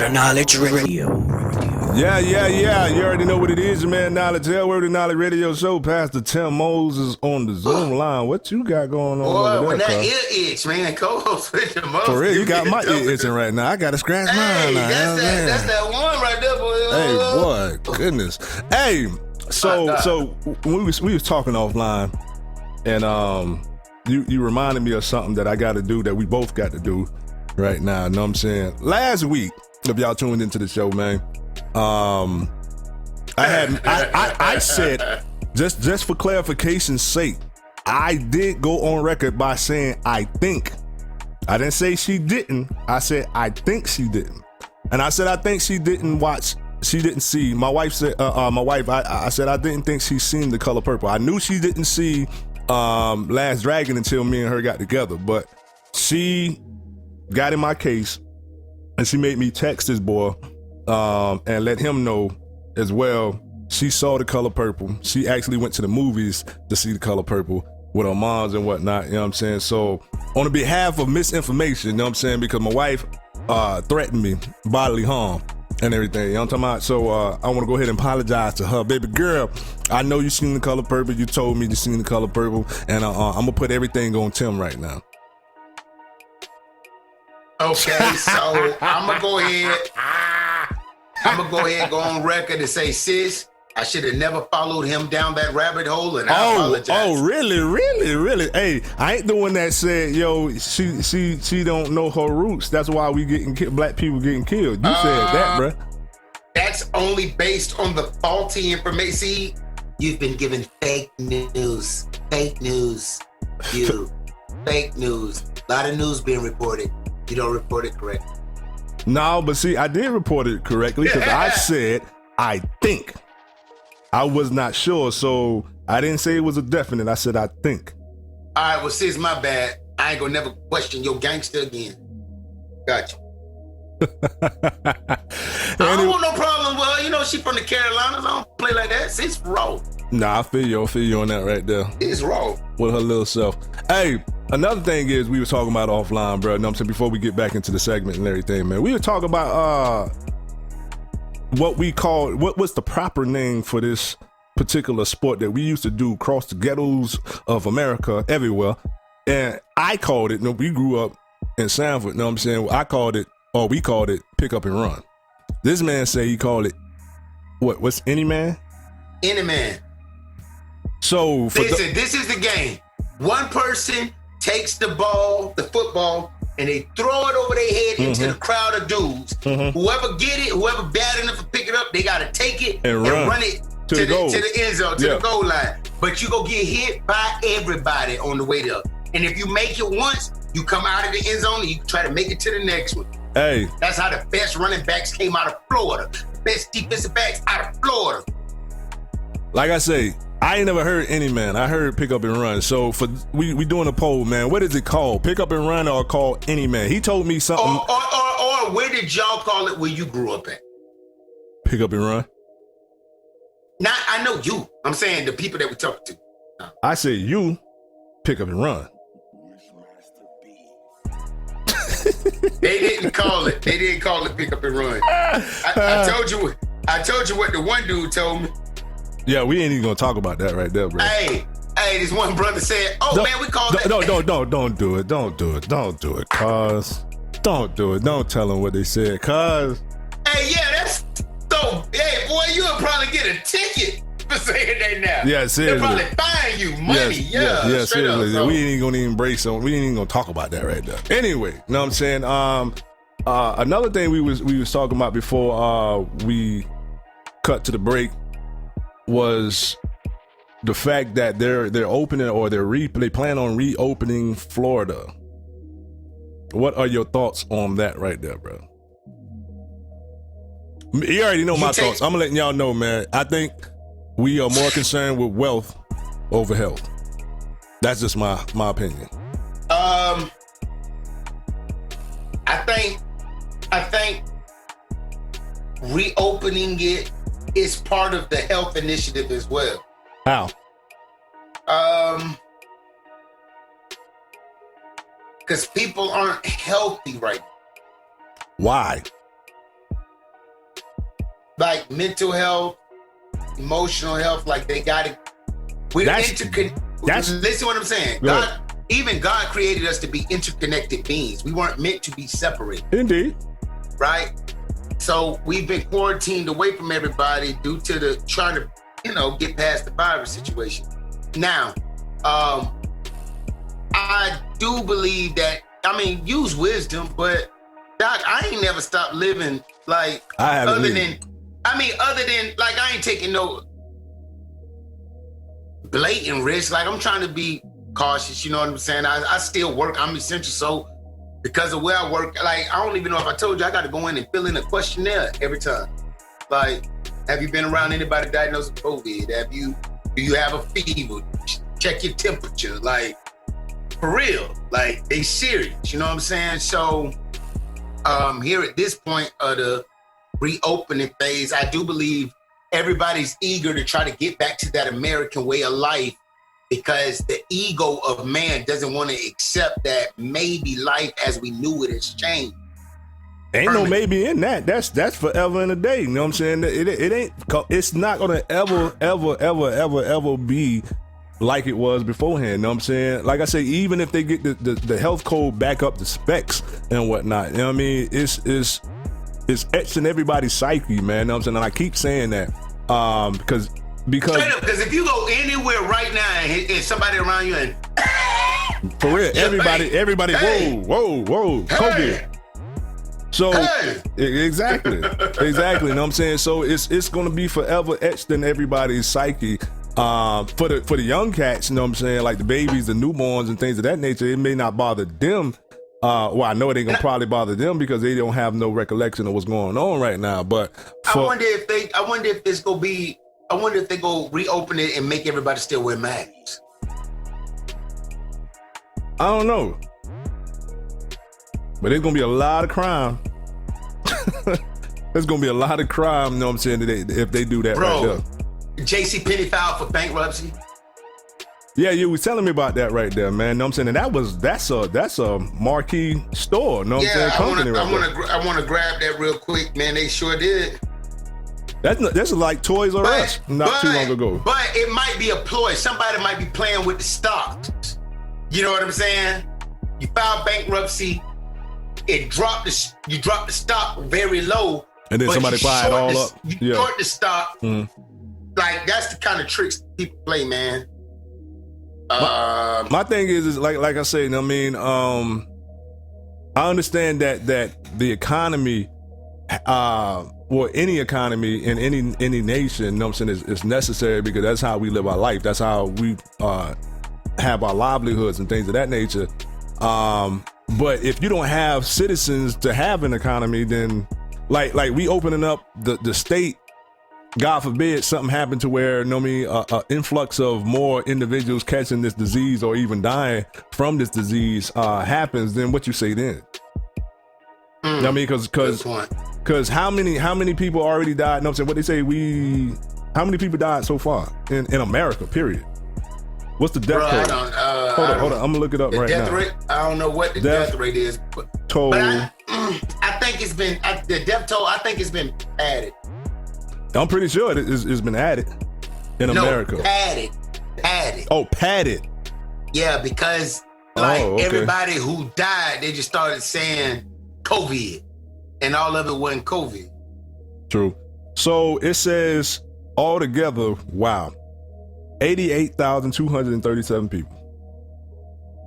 Word of Knowledge Radio. Yeah. You already know what it is, man. Knowledge, Word of Knowledge Radio Show. Pastor Tim Moses on the Zoom line. What you got going on over there, when that cuz? ear itch, man, co-host with the most. For real, you got my ear itching right now. I got to scratch mine now. That's that one right there, boy. Hey, boy, goodness. Hey, so we was talking offline, and you reminded me of something that I got to do that we both got to do right now. You know what I'm saying? Last week, if y'all tuned into the show, man, I said, just for clarification's sake, I did go on record by saying I think. I didn't say she didn't. I said I think she didn't. And I said I think she didn't watch. She didn't see. My wife said. I said I didn't think she seen The Color Purple. I knew she didn't see Last Dragon until me and her got together. But she got in my case, and she made me text this boy and let him know as well. She saw The Color Purple. She actually went to the movies to see The Color Purple with her moms and whatnot, you know what I'm saying? So on the behalf of misinformation, you know what I'm saying, because my wife threatened me, bodily harm and everything, you know what I'm talking about? So I want to go ahead and apologize to her. Baby girl, I know you seen The Color Purple. You told me you seen The Color Purple, and I'm going to put everything on Tim right now. Okay, so I'm going to go ahead. Go on record and say, sis, I should have never followed him down that rabbit hole, and I apologize. Oh, really? Hey, I ain't the one that said, yo, she don't know her roots. That's why we getting black people getting killed. You said that, bruh. That's only based on the faulty information. See, you've been given fake news. Fake news. Fake news. A lot of news being reported. You don't report it correctly. No, but see, I did report it correctly because I said, I think. I was not sure, so I didn't say it was a definite. I said, I think. All right, well, sis, my bad. I ain't gonna never question your gangster again. Gotcha. I don't want no problem with her. You know, she from the Carolinas. I don't play like that. Sis raw. Nah, I feel you on that right there. It's raw. With her little self. Hey, another thing is we were talking about offline, bro. You know what I'm saying? Before we get back into the segment and everything, man. We were talking about what we call, what's the proper name for this particular sport that we used to do across the ghettos of America, everywhere. And I called it, you know, we grew up in Sanford, you know what I'm saying? We called it pick up and run. This man say he called it, what's any man? Any man. So, listen, this is the game. One person takes the ball, the football, and they throw it over their head into the crowd of dudes. Whoever get it, whoever bad enough to pick it up, they got to take it and run it to the end zone, to the goal line. But you go get hit by everybody on the way there. And if you make it once, you come out of the end zone and you try to make it to the next one. Hey. That's how the best running backs came out of Florida. The best defensive backs out of Florida. Like I say, I ain't never heard any man. I heard pick up and run. So for we doing a poll, man. What is it called? Pick up and run or call any man? He told me something. Or where did y'all call it where you grew up at? Pick up and run. Not, I know you. I'm saying the people that we talk to. I say you pick up and run. They didn't call it. They didn't call it pick up and run. I told you what the one dude told me. Yeah, we ain't even gonna talk about that right there, bro. Hey, this one brother said, man, we call that. Don't do it, cuz. Don't do it. Don't tell them what they said, cuz. Hey, yeah, that's so. Hey, boy, you'll probably get a ticket for saying that now. Yeah, seriously. They'll probably fine you money. Yeah, seriously. Up, so. We ain't even gonna even embrace them. We ain't even gonna talk about that right there. Anyway, you know what I'm saying? Another thing we was talking about before we cut to the break was the fact that they're opening or they plan on reopening Florida. What are your thoughts on that right there, bro? You already know my thoughts. I'm letting y'all know, man. I think we are more concerned with wealth over health. That's just my opinion. I think reopening it is part of the health initiative as well. How? Because people aren't healthy right now. Why? like mental health, emotional health, like they got it. Listen to what I'm saying. God created us to be interconnected beings. We weren't meant to be separated. Indeed. Right? So we've been quarantined away from everybody due to the trying to, get past the virus situation. Now, I do believe that, use wisdom, but Doc, I ain't never stopped living like other than like I ain't taking no blatant risk. Like I'm trying to be cautious, you know what I'm saying? I still work, I'm essential, so because of where I work, like I don't even know if I told you, I got to go in and fill in a questionnaire every time. Like, have you been around anybody diagnosed with COVID? Do you have a fever? Check your temperature. Like, for real, like they serious, you know what I'm saying? So here at this point of the reopening phase, I do believe everybody's eager to try to get back to that American way of life, because the ego of man doesn't want to accept that maybe life as we knew it has changed. Ain't no maybe in that. That's forever and a day. You know what I'm saying? It's not gonna ever be like it was beforehand. You know what I'm saying? Like I say, even if they get the health code back up to specs and whatnot, you know what I mean? It's etched in everybody's psyche, man. You know what I'm saying? And I keep saying that because straight up, because if you go anywhere right now and somebody around you and for real, everybody, hey, whoa, COVID. Hey. So exactly. You know what I'm saying? So it's gonna be forever etched in everybody's psyche. For the young cats, you know what I'm saying, like the babies, the newborns, and things of that nature, it may not bother them. I know it ain't gonna probably bother them because they don't have no recollection of what's going on right now. But I wonder if they go reopen it and make everybody still wear masks. I don't know. But there's gonna be a lot of crime. There's gonna be a lot of crime, you know what I'm saying, if they do that. Bro, right there. JCPenney filed for bankruptcy. Yeah, you was telling me about that right there, man. You know what I'm saying? And that's a marquee store, you know what I'm saying? I want to grab that real quick, man. They sure did. That's like Toys R Us not too long ago. But it might be a ploy. Somebody might be playing with the stocks. You know what I'm saying? You file bankruptcy, you drop the stock very low, and then somebody buy it all up. You short the stock. Like that's the kind of tricks people play, man. My thing is like I say, I mean, I understand that the economy, any economy in any nation, you know what I'm saying, is necessary because that's how we live our life. That's how we have our livelihoods and things of that nature. But if you don't have citizens to have an economy, then like we opening up the state, God forbid something happened to where, influx of more individuals catching this disease or even dying from this disease happens, then what you say then? I mean, because how many people already died? You know what I'm saying? What they say, how many people died so far in America, period? What's the death rate? Hold on. I'm gonna look it up right now. Rate? I don't know what the death rate is, but I think it's been the death toll. I think it's been added. I'm pretty sure it's been added in America. Padded. Oh, padded. Yeah, because everybody who died, they just started saying COVID, and all of it wasn't COVID. True. So it says altogether, wow, 88,237 people,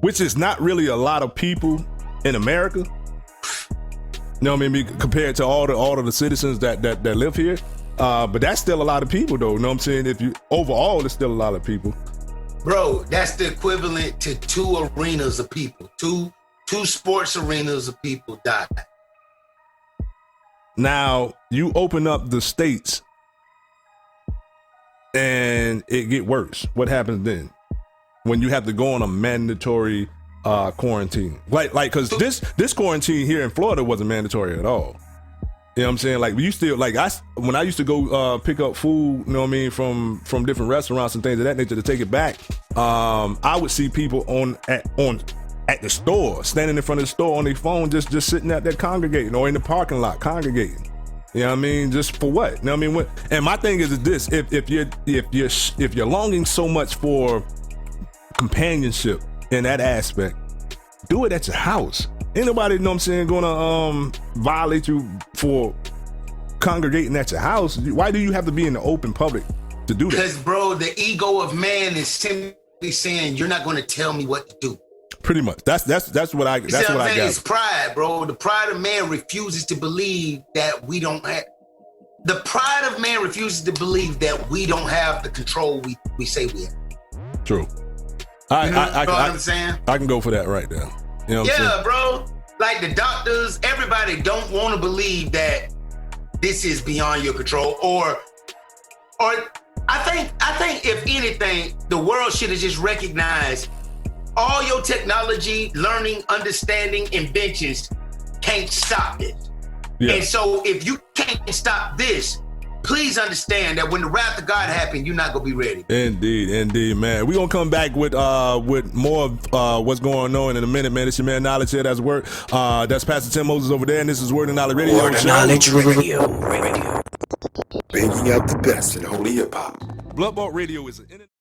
which is not really a lot of people in America. You know what I mean? Compared to all of the citizens that live here. But that's still a lot of people, though. You know what I'm saying? If you overall, it's still a lot of people. Bro, that's the equivalent to two arenas of people. Two sports arenas of people died. Now, you open up the states and it get worse. What happens then? When you have to go on a mandatory quarantine. Like, because this quarantine here in Florida wasn't mandatory at all. You know what I'm saying? Like, you still, like, when I used to go pick up food, you know what I mean, from different restaurants and things of that nature to take it back, I would see people at the store, standing in front of the store on their phone, just sitting out there congregating, or in the parking lot congregating. You know what I mean? Just for what? You know what I mean? And my thing is this: if you're longing so much for companionship in that aspect, do it at your house. Ain't nobody, you know what I'm saying, gonna violate you for congregating at your house. Why do you have to be in the open public to do that? Because, bro, the ego of man is simply saying you're not going to tell me what to do. Pretty much. That's what I got. It's pride, bro. The pride of man refuses to believe that we don't have. The pride of man refuses to believe that we don't have the control we say we have. True. You know what I'm saying? I can go for that right there. You know what I'm saying? Bro. Like the doctors, everybody don't want to believe that this is beyond your control, or I think if anything, the world should have just recognized all your technology, learning, understanding, inventions can't stop it. Yeah. And so if you can't stop this, please understand that when the wrath of God happens, you're not gonna be ready. Indeed, man. We're gonna come back with more of what's going on in a minute, man. It's your man Knowledge here. That's Word. That's Pastor Tim Moses over there, and this is Word and Knowledge Radio. Word and Knowledge Radio. Bringing out the best in holy hip hop. Blood Bought Radio is an